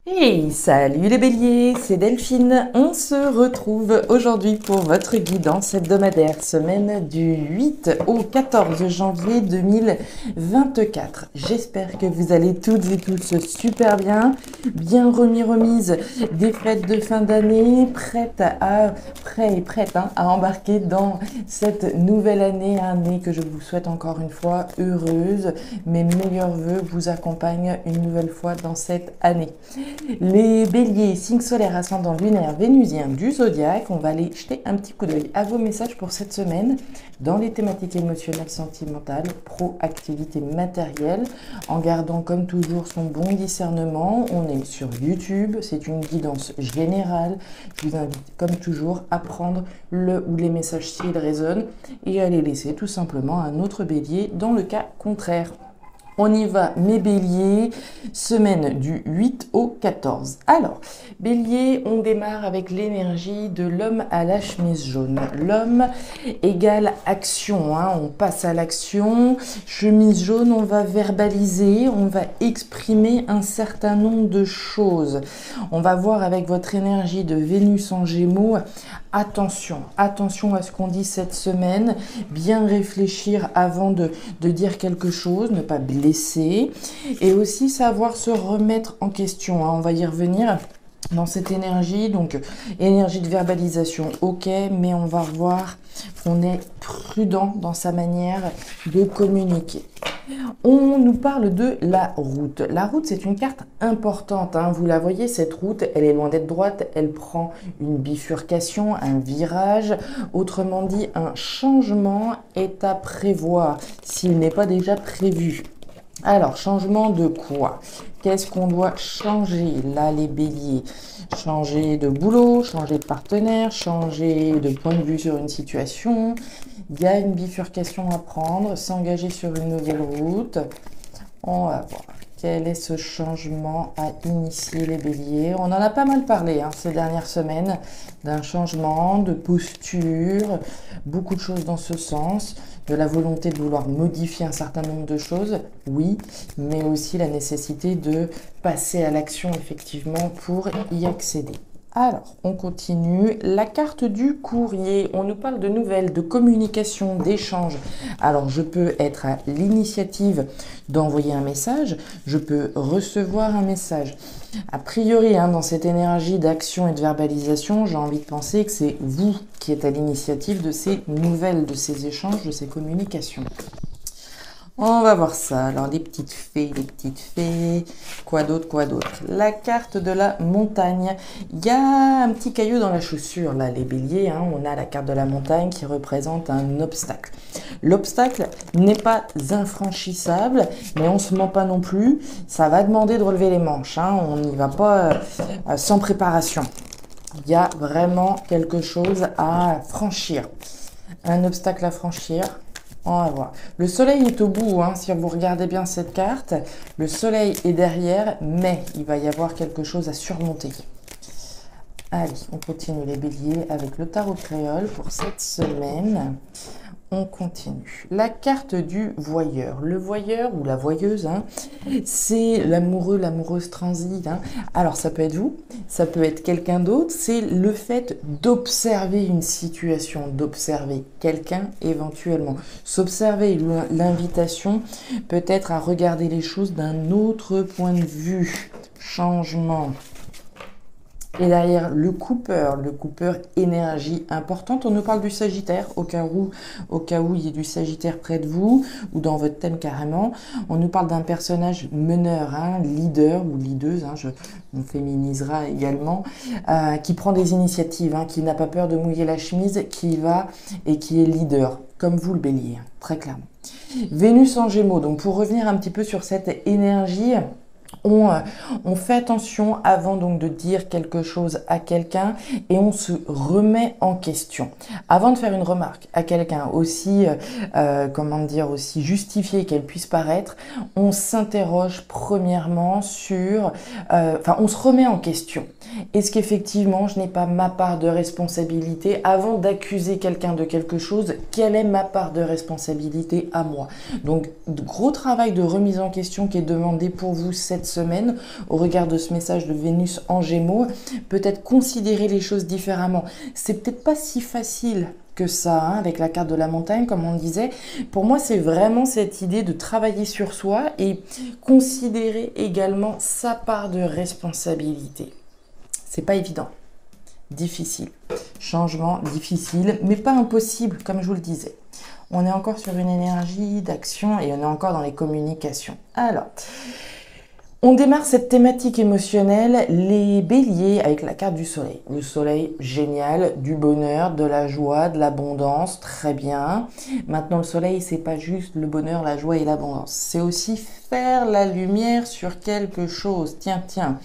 Hey, salut les béliers, c'est Delphine. On se retrouve aujourd'hui pour votre guidance hebdomadaire, semaine du 8 au 14 janvier 2024. J'espère que vous allez toutes et tous super bien, bien remise des fêtes de fin d'année, prêts à embarquer dans cette nouvelle année que je vous souhaite encore une fois heureuse. Mes meilleurs vœux vous accompagnent une nouvelle fois dans cette année. Les béliers, signe solaire, ascendant lunaire, vénusien du zodiaque, on va aller jeter un petit coup d'œil à vos messages pour cette semaine dans les thématiques émotionnelles, sentimentales, proactivité matérielle, en gardant comme toujours son bon discernement. On est sur YouTube, c'est une guidance générale. Je vous invite comme toujours à prendre le ou les messages s'ils résonnent et à les laisser tout simplement à un autre bélier dans le cas contraire. On y va, mes béliers, semaine du 8 au 14. Alors, bélier, on démarre avec l'énergie de l'homme à la chemise jaune. L'homme égale action, on passe à l'action. Chemise jaune, on va verbaliser, on va exprimer un certain nombre de choses. On va voir avec votre énergie de Vénus en Gémeaux. Attention à ce qu'on dit cette semaine, bien réfléchir avant de dire quelque chose, ne pas blesser, et aussi savoir se remettre en question. On va y revenir dans cette énergie, donc énergie de verbalisation, ok, mais on va voir qu'on est prudent dans sa manière de communiquer. On nous parle de la route. La route, c'est une carte importante. Vous la voyez, cette route, elle est loin d'être droite. Elle prend une bifurcation, un virage. Autrement dit, un changement est à prévoir s'il n'est pas déjà prévu. Alors, changement de quoi? Qu'est-ce qu'on doit changer là, les béliers? Changer de boulot, changer de partenaire, changer de point de vue sur une situation. Il y a une bifurcation à prendre, s'engager sur une nouvelle route. On va voir quel est ce changement à initier, les béliers. On en a pas mal parlé ces dernières semaines, d'un changement de posture, beaucoup de choses dans ce sens, de la volonté de vouloir modifier un certain nombre de choses, oui, mais aussi la nécessité de passer à l'action effectivement pour y accéder. Alors, on continue. La carte du courrier, on nous parle de nouvelles, de communication, d'échange. Alors, je peux être à l'initiative d'envoyer un message, je peux recevoir un message. A priori, dans cette énergie d'action et de verbalisation, j'ai envie de penser que c'est vous qui êtes à l'initiative de ces nouvelles, de ces échanges, de ces communications. On va voir ça. Alors, les petites fées. Quoi d'autre? La carte de la montagne. Il y a un petit caillou dans la chaussure, là, les béliers. On a la carte de la montagne qui représente un obstacle. L'obstacle n'est pas infranchissable, mais on ne se ment pas non plus. Ça va demander de relever les manches. On n'y va pas sans préparation. Il y a vraiment quelque chose à franchir. Un obstacle à franchir. On va voir. Le soleil est au bout, si vous regardez bien cette carte. Le soleil est derrière, mais il va y avoir quelque chose à surmonter. Allez, on continue les béliers avec le tarot de créole pour cette semaine. On continue. La carte du voyeur. Le voyeur ou la voyeuse, c'est l'amoureux, l'amoureuse transite. Alors, ça peut être vous, ça peut être quelqu'un d'autre. C'est le fait d'observer une situation, d'observer quelqu'un éventuellement. S'observer, l'invitation peut-être à regarder les choses d'un autre point de vue. Changement. Et derrière le Cooper énergie importante, on nous parle du Sagittaire, au cas où il y ait du Sagittaire près de vous, ou dans votre thème carrément. On nous parle d'un personnage meneur, leader ou leaduse, on féminisera également, qui prend des initiatives, qui n'a pas peur de mouiller la chemise, qui y va et qui est leader, comme vous le bélier, très clairement. Vénus en Gémeaux, donc pour revenir un petit peu sur cette énergie, on fait attention avant donc de dire quelque chose à quelqu'un et on se remet en question. Avant de faire une remarque à quelqu'un aussi, aussi justifiée qu'elle puisse paraître, on s'interroge premièrement sur, on se remet en question. Est-ce qu'effectivement je n'ai pas ma part de responsabilité avant d'accuser quelqu'un de quelque chose? Quelle est ma part de responsabilité à moi? Donc, gros travail de remise en question qui est demandé pour vous cette semaine, au regard de ce message de Vénus en Gémeaux, peut-être considérer les choses différemment. C'est peut-être pas si facile que ça, hein, avec la carte de la montagne, comme on disait. Pour moi, c'est vraiment cette idée de travailler sur soi et considérer également sa part de responsabilité. C'est pas évident, difficile, changement difficile, mais pas impossible, comme je vous le disais. On est encore sur une énergie d'action et on est encore dans les communications. Alors, on démarre cette thématique émotionnelle, les béliers, avec la carte du soleil. Le soleil, génial, du bonheur, de la joie, de l'abondance, très bien. Maintenant, le soleil, c'est pas juste le bonheur, la joie et l'abondance. C'est aussi faire la lumière sur quelque chose. Tiens,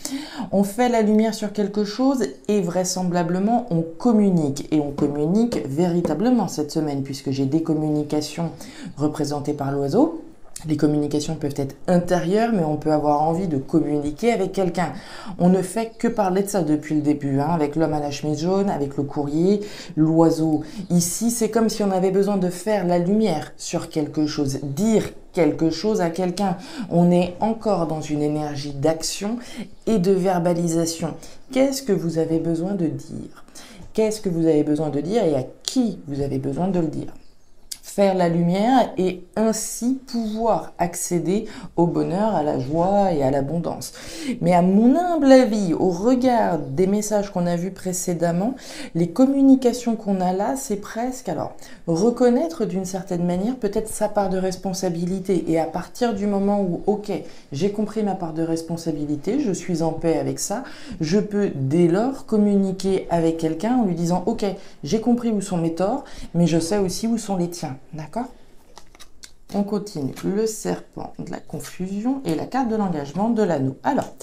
on fait la lumière sur quelque chose et vraisemblablement, on communique. Et on communique véritablement cette semaine, puisque j'ai des communications représentées par l'oiseau. Les communications peuvent être intérieures, mais on peut avoir envie de communiquer avec quelqu'un. On ne fait que parler de ça depuis le début, hein, avec l'homme à la chemise jaune, avec le courrier, l'oiseau. Ici, c'est comme si on avait besoin de faire la lumière sur quelque chose, dire quelque chose à quelqu'un. On est encore dans une énergie d'action et de verbalisation. Qu'est-ce que vous avez besoin de dire? Qu'est-ce que vous avez besoin de dire et à qui vous avez besoin de le dire? Faire la lumière et ainsi pouvoir accéder au bonheur, à la joie et à l'abondance. Mais à mon humble avis, au regard des messages qu'on a vus précédemment, les communications qu'on a là, c'est presque, alors, reconnaître d'une certaine manière peut-être sa part de responsabilité. Et à partir du moment où, ok, j'ai compris ma part de responsabilité, je suis en paix avec ça, je peux dès lors communiquer avec quelqu'un en lui disant, ok, j'ai compris où sont mes torts, mais je sais aussi où sont les tiens. D'accord? On continue. Le serpent de la confusion et la carte de l'engagement de l'anneau. Alors,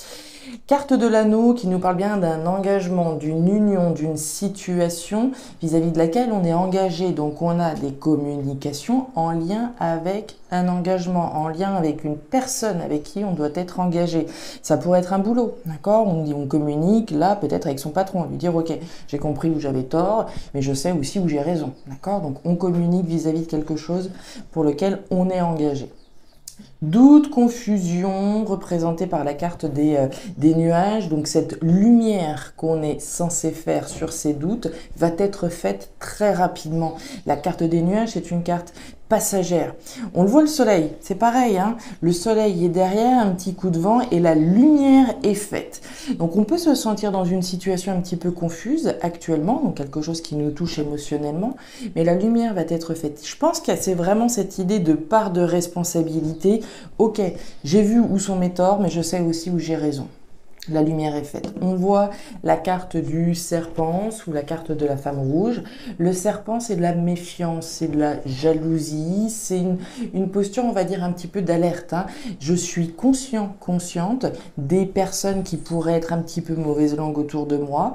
carte de l'anneau qui nous parle bien d'un engagement, d'une union, d'une situation vis-à-vis de laquelle on est engagé. Donc, on a des communications en lien avec un engagement, en lien avec une personne avec qui on doit être engagé. Ça pourrait être un boulot, d'accord? On communique là, peut-être avec son patron, lui dire, ok, j'ai compris où j'avais tort, mais je sais aussi où j'ai raison, d'accord? Donc, on communique vis-à-vis de quelque chose pour lequel on est engagé. Doute, confusion, représentée par la carte des nuages. Donc cette lumière qu'on est censé faire sur ces doutes va être faite très rapidement. La carte des nuages, c'est une carte passagère. On le voit le soleil, c'est pareil, hein, le soleil est derrière, un petit coup de vent et la lumière est faite. Donc on peut se sentir dans une situation un petit peu confuse actuellement, donc quelque chose qui nous touche émotionnellement, mais la lumière va être faite. Je pense que c'est vraiment cette idée de part de responsabilité. Ok, j'ai vu où sont mes torts, mais je sais aussi où j'ai raison. La lumière est faite. On voit la carte du serpent sous la carte de la femme rouge. Le serpent, c'est de la méfiance, c'est de la jalousie, c'est une posture, on va dire, un petit peu d'alerte, hein. Je suis consciente des personnes qui pourraient être un petit peu mauvaise langue autour de moi.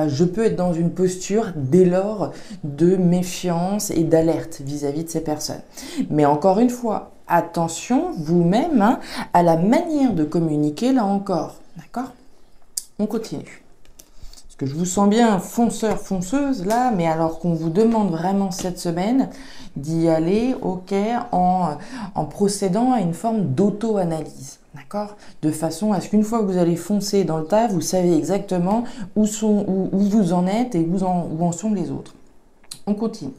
Je peux être dans une posture, dès lors, de méfiance et d'alerte vis-à-vis de ces personnes. Mais encore une fois, attention vous-même, hein, à la manière de communiquer, là encore. D'accord? On continue. Parce que je vous sens bien fonceur, fonceuse là, mais alors qu'on vous demande vraiment cette semaine d'y aller, ok, en procédant à une forme d'auto-analyse. D'accord? De façon à ce qu'une fois que vous allez foncer dans le tas, vous savez exactement où vous en êtes et où en sont les autres. On continue.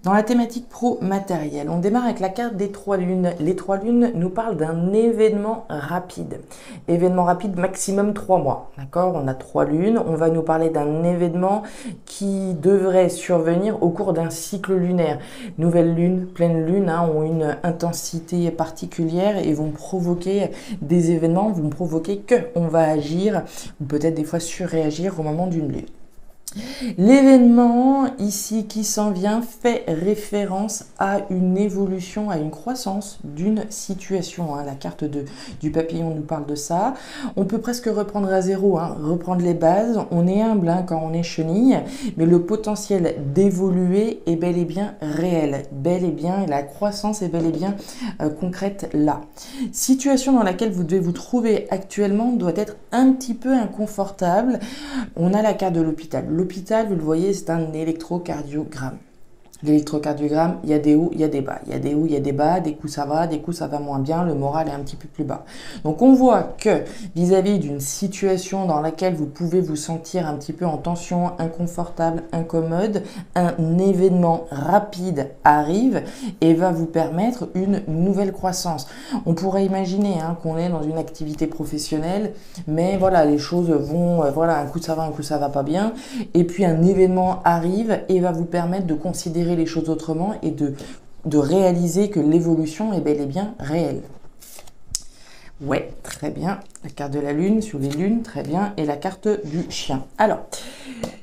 Dans la thématique pro-matérielle, on démarre avec la carte des 3 lunes. Les 3 lunes nous parlent d'un événement rapide. Événement rapide, maximum 3 mois. D'accord? On a 3 lunes. On va nous parler d'un événement qui devrait survenir au cours d'un cycle lunaire. Nouvelle lune, pleine lune, hein, ont une intensité particulière et vont provoquer des événements, vont provoquer qu'on va agir ou peut-être des fois surréagir au moment d'une lune. L'événement ici qui s'en vient fait référence à une évolution, à une croissance d'une situation. Hein. La carte du papillon nous parle de ça. On peut presque reprendre à zéro, hein, reprendre les bases. On est humble, hein, quand on est chenille, mais le potentiel d'évoluer est bel et bien réel. Bel et bien, la croissance est bel et bien concrète là. Situation dans laquelle vous devez vous trouver actuellement doit être un petit peu inconfortable. On a la carte de l'hôpital. L'hôpital, vous le voyez, c'est un électrocardiogramme. L'électrocardiogramme, il y a des hauts, il y a des bas. Il y a des hauts, il y a des bas, des coups ça va, des coups ça va moins bien, le moral est un petit peu plus bas. Donc on voit que vis-à-vis d'une situation dans laquelle vous pouvez vous sentir un petit peu en tension, inconfortable, incommode, un événement rapide arrive et va vous permettre une nouvelle croissance. On pourrait imaginer qu'on est dans une activité professionnelle, mais voilà, les choses vont, voilà, un coup ça va pas bien, et puis un événement arrive et va vous permettre de considérer les choses autrement et de réaliser que l'évolution est bel et bien réelle. Ouais, très bien. La carte de la lune sur les lunes, très bien. Et la carte du chien. Alors,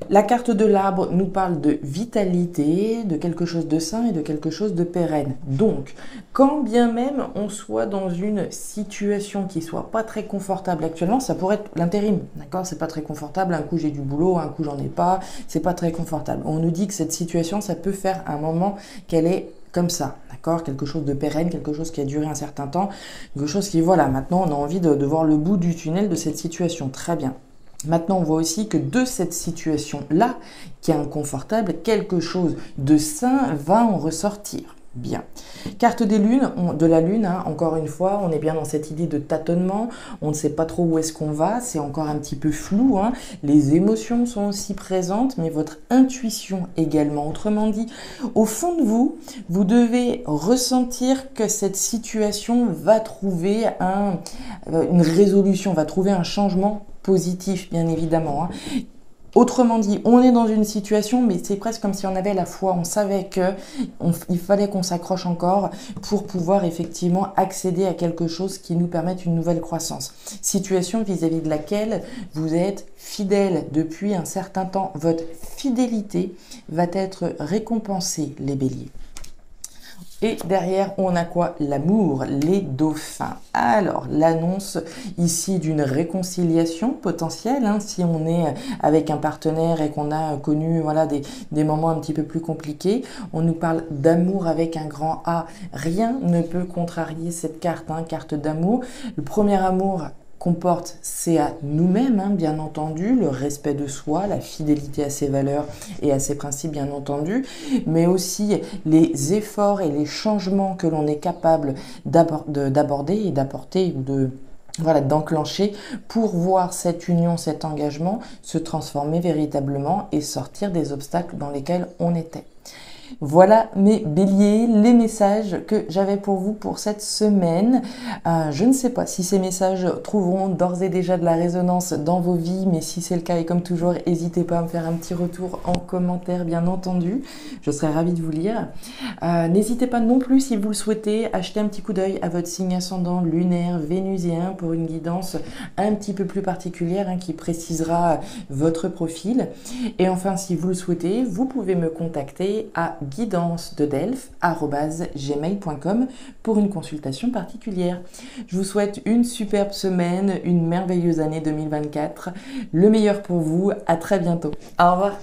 la carte de l'arbre nous parle de vitalité, de quelque chose de sain et de quelque chose de pérenne. Donc, quand bien même on soit dans une situation qui soit pas très confortable actuellement, ça pourrait être l'intérim, d'accord? C'est pas très confortable, un coup j'ai du boulot, un coup j'en ai pas, c'est pas très confortable. On nous dit que cette situation, ça peut faire un moment qu'elle est comme ça, d'accord? Quelque chose de pérenne, quelque chose qui a duré un certain temps, quelque chose qui, voilà, maintenant on a envie de voir le bout du tunnel de cette situation, très bien. Maintenant, on voit aussi que de cette situation-là, qui est inconfortable, quelque chose de sain va en ressortir. Bien. Carte des lunes, de la lune, encore une fois, on est bien dans cette idée de tâtonnement, on ne sait pas trop où est-ce qu'on va, c'est encore un petit peu flou, les émotions sont aussi présentes, mais votre intuition également. Autrement dit, au fond de vous, vous devez ressentir que cette situation va trouver une résolution, va trouver un changement positif, bien évidemment. Autrement dit, on est dans une situation, mais c'est presque comme si on avait la foi. On savait qu'il fallait qu'on s'accroche encore pour pouvoir effectivement accéder à quelque chose qui nous permette une nouvelle croissance. Situation vis-à-vis de laquelle vous êtes fidèle depuis un certain temps. Votre fidélité va être récompensée, les béliers. Et derrière, on a quoi? L'amour, les dauphins. Alors, l'annonce ici d'une réconciliation potentielle, si on est avec un partenaire et qu'on a connu voilà, des moments un petit peu plus compliqués. On nous parle d'amour avec un grand A. Rien ne peut contrarier cette carte, carte d'amour. Le premier amour qu'on porte, c'est à nous-mêmes, bien entendu, le respect de soi, la fidélité à ses valeurs et à ses principes, bien entendu, mais aussi les efforts et les changements que l'on est capable d'aborder et d'apporter ou d'enclencher pour voir cette union, cet engagement se transformer véritablement et sortir des obstacles dans lesquels on était. Voilà mes béliers, les messages que j'avais pour vous pour cette semaine. Je ne sais pas si ces messages trouveront d'ores et déjà de la résonance dans vos vies, mais si c'est le cas et comme toujours, n'hésitez pas à me faire un petit retour en commentaire, bien entendu. Je serais ravie de vous lire. N'hésitez pas non plus, si vous le souhaitez, à jeter un petit coup d'œil à votre signe ascendant lunaire vénusien pour une guidance un petit peu plus particulière qui précisera votre profil. Et enfin, si vous le souhaitez, vous pouvez me contacter à guidance-de-delphes@gmail.com pour une consultation particulière. Je vous souhaite une superbe semaine, une merveilleuse année 2024. Le meilleur pour vous. À très bientôt. Au revoir.